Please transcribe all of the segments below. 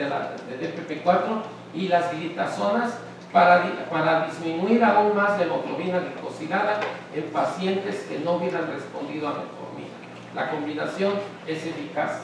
de DPP4 y las glitazonas para disminuir aún más la hemoglobina glicosilada en pacientes que no hubieran respondido a metformina. La combinación es eficaz.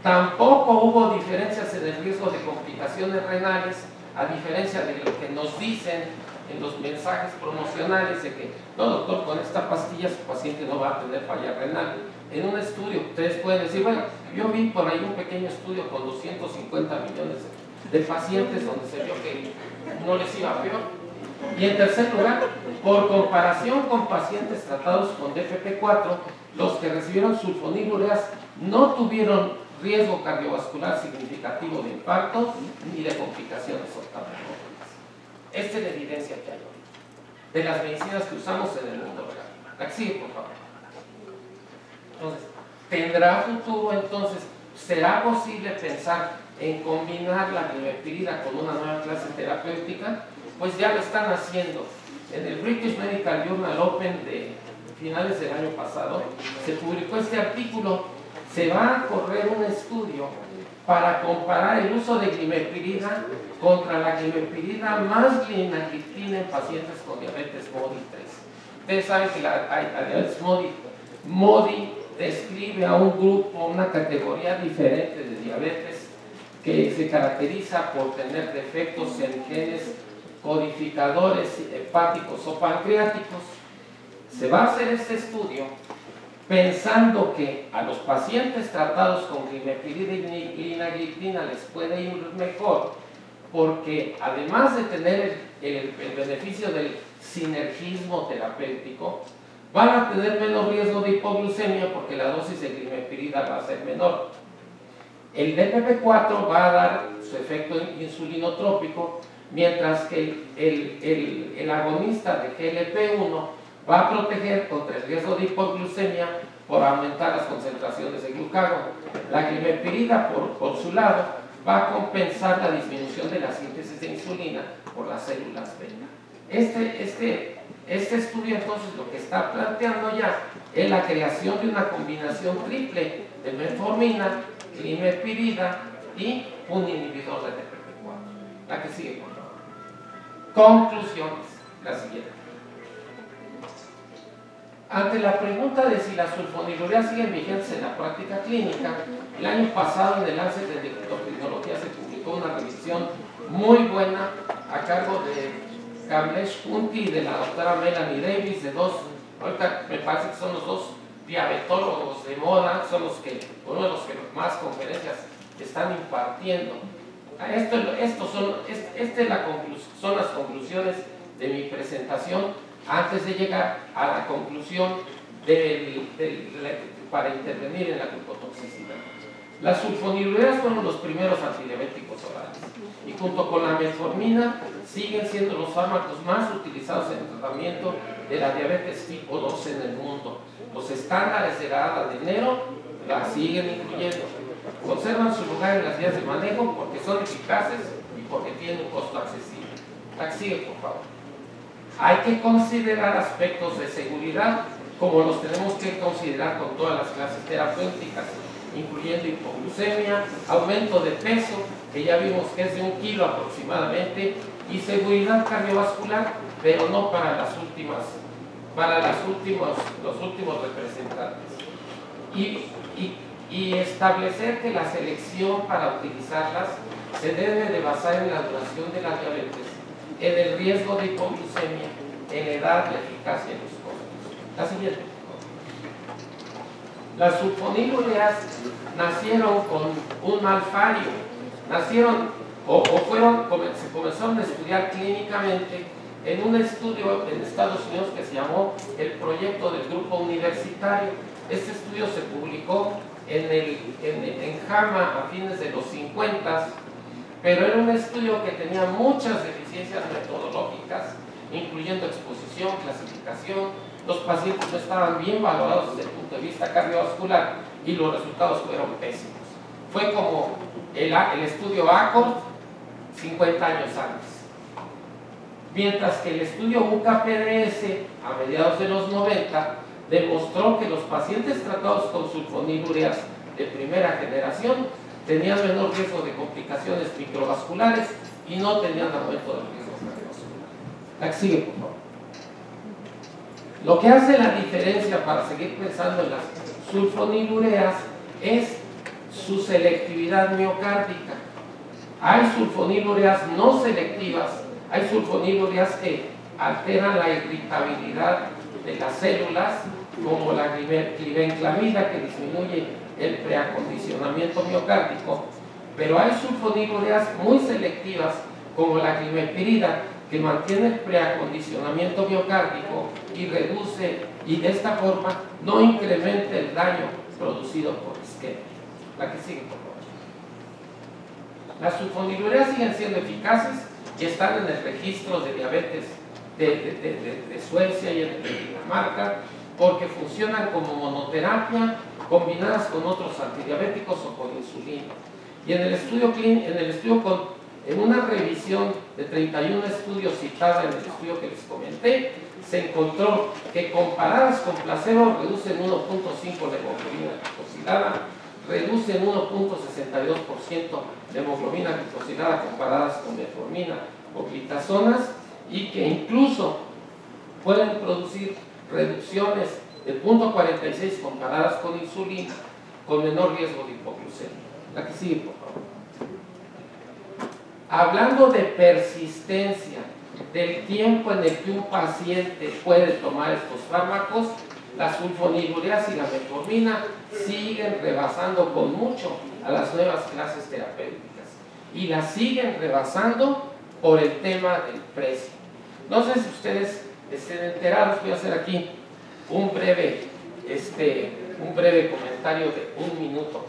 Tampoco hubo diferencias en el riesgo de complicaciones renales, a diferencia de lo que nos dicen en los mensajes promocionales de que no, doctor, con esta pastilla su paciente no va a tener falla renal. En un estudio, ustedes pueden decir, bueno, yo vi por ahí un pequeño estudio con 250 millones de pacientes donde se vio que no les iba peor. Y en tercer lugar, por comparación con pacientes tratados con DPP4, los que recibieron sulfonilureas no tuvieron riesgo cardiovascular significativo de infarto ni de complicaciones ortopédicas. Esta es la evidencia que hay hoy de las medicinas que usamos en el mundo real. La que sigue, por favor. Entonces, ¿tendrá futuro? Entonces, ¿será posible pensar en combinar la glimepiridina con una nueva clase terapéutica? Pues ya lo están haciendo. En el British Medical Journal Open de finales del año pasado se publicó este artículo. Se va a correr un estudio para comparar el uso de glimepiridina contra la glimepiridina más linagliptina en pacientes con diabetes MODY 3. Ustedes saben que la diabetes MODY describe a un grupo, una categoría diferente de diabetes que se caracteriza por tener defectos en genes codificadores hepáticos o pancreáticos. Se va a hacer este estudio pensando que a los pacientes tratados con glimepiridina y linagliptina les puede ir mejor, porque además de tener el beneficio del sinergismo terapéutico, van a tener menos riesgo de hipoglucemia porque la dosis de glimepiridina va a ser menor. El DPP4 va a dar su efecto insulinotrópico, mientras que el agonista de GLP-1 va a proteger contra el riesgo de hipoglucemia por aumentar las concentraciones de glucagón. La glimepiridina, por su lado, va a compensar la disminución de la síntesis de insulina por las células beta. Este estudio, entonces, lo que está planteando ya es la creación de una combinación triple de metformina, glimepiridina y un inhibidor de DPP4. La que sigue, por favor. Conclusiones. La siguiente. Ante la pregunta de si las sulfonilureas siguen vigentes en la práctica clínica, el año pasado en el Lancet de Endocrinología se publicó una revisión muy buena a cargo de Kamlesh Kunti y de la doctora Melanie Davis, de dos, ahorita me parece que son los dos diabetólogos de moda, son los que, uno de los que más conferencias están impartiendo. Son las conclusiones de mi presentación antes de llegar a la conclusión para intervenir en la glucotoxicidad. Las sulfonilureas fueron los primeros antidiabéticos orales y junto con la metformina siguen siendo los fármacos más utilizados en el tratamiento de la diabetes tipo 2 en el mundo. Los estándares de la ADA de enero la siguen incluyendo. Conservan su lugar en las guías de manejo porque son eficaces y porque tienen un costo accesible. La que sigue, por favor. Hay que considerar aspectos de seguridad, como los tenemos que considerar con todas las clases terapéuticas, incluyendo hipoglucemia, aumento de peso, que ya vimos que es de 1 kilo aproximadamente, y seguridad cardiovascular, pero no para los últimos representantes. Y establecer que la selección para utilizarlas se debe de basar en la duración de la diabetes, en el riesgo de hipoglucemia, en la edad, la eficacia y los costos. La siguiente. Las sulfonilureas nacieron con un malfario, se comenzaron a estudiar clínicamente en un estudio en Estados Unidos que se llamó el proyecto del grupo universitario. Este estudio se publicó en JAMA a fines de los 50, pero era un estudio que tenía muchas deficiencias metodológicas, incluyendo exposición, clasificación. Los pacientes no estaban bien valorados desde el punto de vista cardiovascular y los resultados fueron pésimos. Fue como el estudio ACORD 50 años antes. Mientras que el estudio UCA-PDS a mediados de los 90 demostró que los pacientes tratados con sulfonilureas de primera generación tenían menor riesgo de complicaciones microvasculares y no tenían aumento del riesgo cardiovascular. La que sigue, por favor. Lo que hace la diferencia para seguir pensando en las sulfonilureas es su selectividad miocárdica. Hay sulfonilureas no selectivas, hay sulfonilureas que alteran la irritabilidad de las células, como la glibenclamida, que disminuye el preacondicionamiento miocárdico, pero hay sulfonilureas muy selectivas, como la glimepirida, que mantiene el preacondicionamiento miocárdico y reduce, y de esta forma no incrementa el daño producido por isquemia. La que sigue, por favor. Las sulfonilureas siguen siendo eficaces y están en el registro de diabetes de Suecia y de Dinamarca, porque funcionan como monoterapia combinadas con otros antidiabéticos o con insulina. Y en el estudio en una revisión de 31 estudios citada en el estudio que les comenté, se encontró que comparadas con placebo reducen 1.5 de hemoglobina glicosilada, reducen 1.62% de hemoglobina glicosilada comparadas con metformina o glitazonas, y que incluso pueden producir reducciones de 0.46 comparadas con insulina, con menor riesgo de hipoglucemia. La que sigue, por favor. Hablando de persistencia, del tiempo en el que un paciente puede tomar estos fármacos, las sulfonilureas y la metformina siguen rebasando con mucho a las nuevas clases terapéuticas, y las siguen rebasando por el tema del precio. No sé si ustedes estén enterados, voy a hacer aquí un breve comentario de 1 minuto.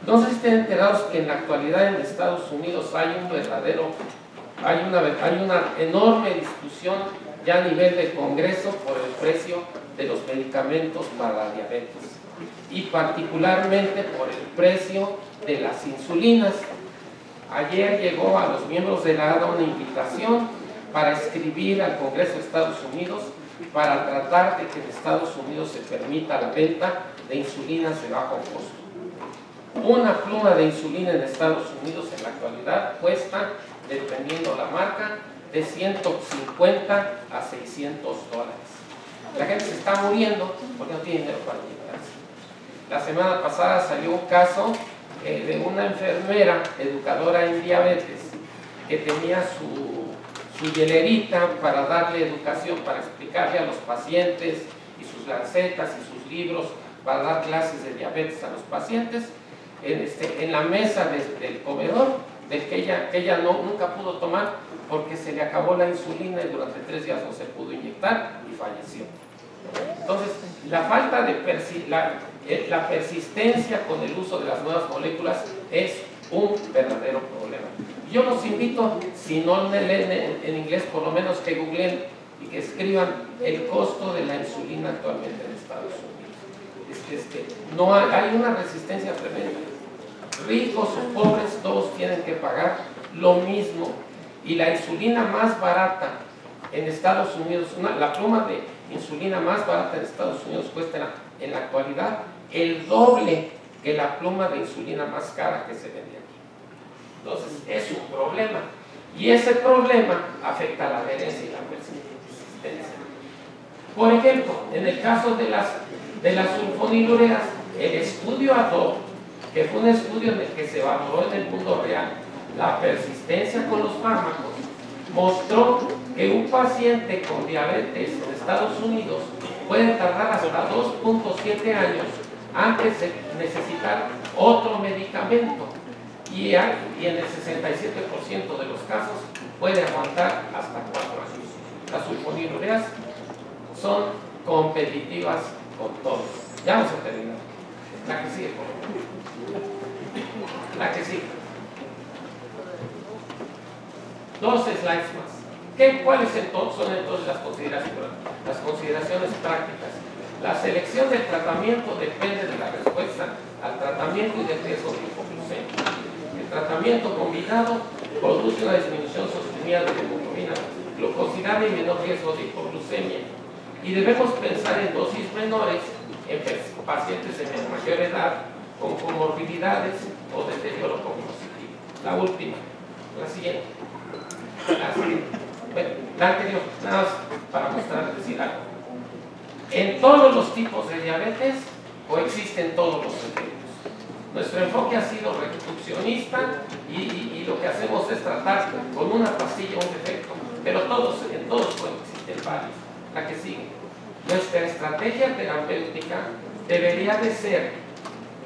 No sé si estén enterados que en la actualidad en Estados Unidos hay una enorme discusión ya a nivel de Congreso por el precio de los medicamentos para la diabetes, y particularmente por el precio de las insulinas. Ayer llegó a los miembros de la ADA una invitación para escribir al Congreso de Estados Unidos para tratar de que en Estados Unidos se permita la venta de insulinas de bajo costo. Una pluma de insulina en Estados Unidos en la actualidad cuesta, dependiendo la marca, de 150 a 600 dólares. La gente se está muriendo porque no tiene dinero para inyectarse. La semana pasada salió un caso de una enfermera educadora en diabetes que tenía su hielerita para darle educación, para explicarle a los pacientes, y sus lancetas y sus libros para dar clases de diabetes a los pacientes, en la mesa del comedor, del que ella nunca pudo tomar porque se le acabó la insulina y durante 3 días no se pudo inyectar y falleció. Entonces, la falta de la persistencia con el uso de las nuevas moléculas es un verdadero problema. Yo los invito, si no leen en inglés, por lo menos que googleen y que escriban el costo de la insulina actualmente en Estados Unidos. No hay una resistencia tremenda. Ricos o pobres, todos tienen que pagar lo mismo. Y la insulina más barata en Estados Unidos, la pluma de insulina más barata en Estados Unidos cuesta en la actualidad el doble que la pluma de insulina más cara que se vende aquí. Entonces es un problema, y ese problema afecta a la adherencia y la persistencia. Por ejemplo, en el caso de las sulfonilureas, el estudio ADOP, que fue un estudio en el que se evaluó en el mundo real la persistencia con los fármacos, mostró que un paciente con diabetes en Estados Unidos puede tardar hasta 2.7 años antes de necesitar otro medicamento, y en el 67% de los casos puede aguantar hasta 4 años. Las sulfonilureas son competitivas con todos. Ya vamos a terminar. La que sigue, por favor. La que sigue. 2 slides más. ¿Cuáles son entonces las consideraciones prácticas? La selección del tratamiento depende de la respuesta al tratamiento y del riesgo de hipoglucemia. El tratamiento combinado produce una disminución sostenida de la hemoglobina glucosilada y menor riesgo de hipoglucemia. Y debemos pensar en dosis menores en pacientes de mayor edad con comorbilidades o deterioro cognitivo. La última, la siguiente. Bueno, la anterior, nada más para mostrarles, decir algo. En todos los tipos de diabetes coexisten todos los efectos. Nuestro enfoque ha sido reduccionista y lo que hacemos es tratar con una pastilla un defecto, pero en todos coexisten varios. La que sigue. Nuestra estrategia terapéutica debería de ser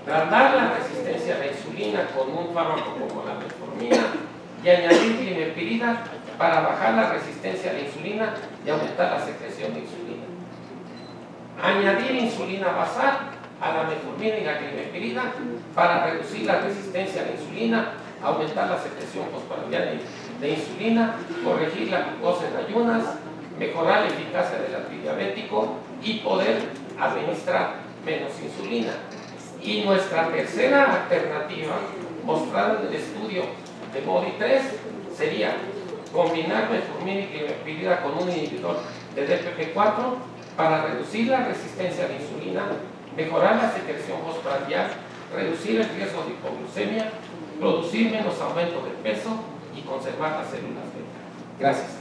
tratar la resistencia a la insulina con un fármaco como la metformina y añadir glimepirida para bajar la resistencia a la insulina y aumentar la secreción de insulina. Añadir insulina basal a la metformina y la glimepirida para reducir la resistencia a la insulina, aumentar la secreción postprandial de insulina, corregir la glucosa en ayunas, mejorar la eficacia del antidiabético y poder administrar menos insulina. Y nuestra tercera alternativa, mostrada en el estudio de MODI 3, sería combinar metformina y glimepirida con un inhibidor de DPP4 para reducir la resistencia a la insulina, mejorar la secreción postprandial, reducir el riesgo de hipoglucemia, producir menos aumento de peso y conservar las células beta. Gracias.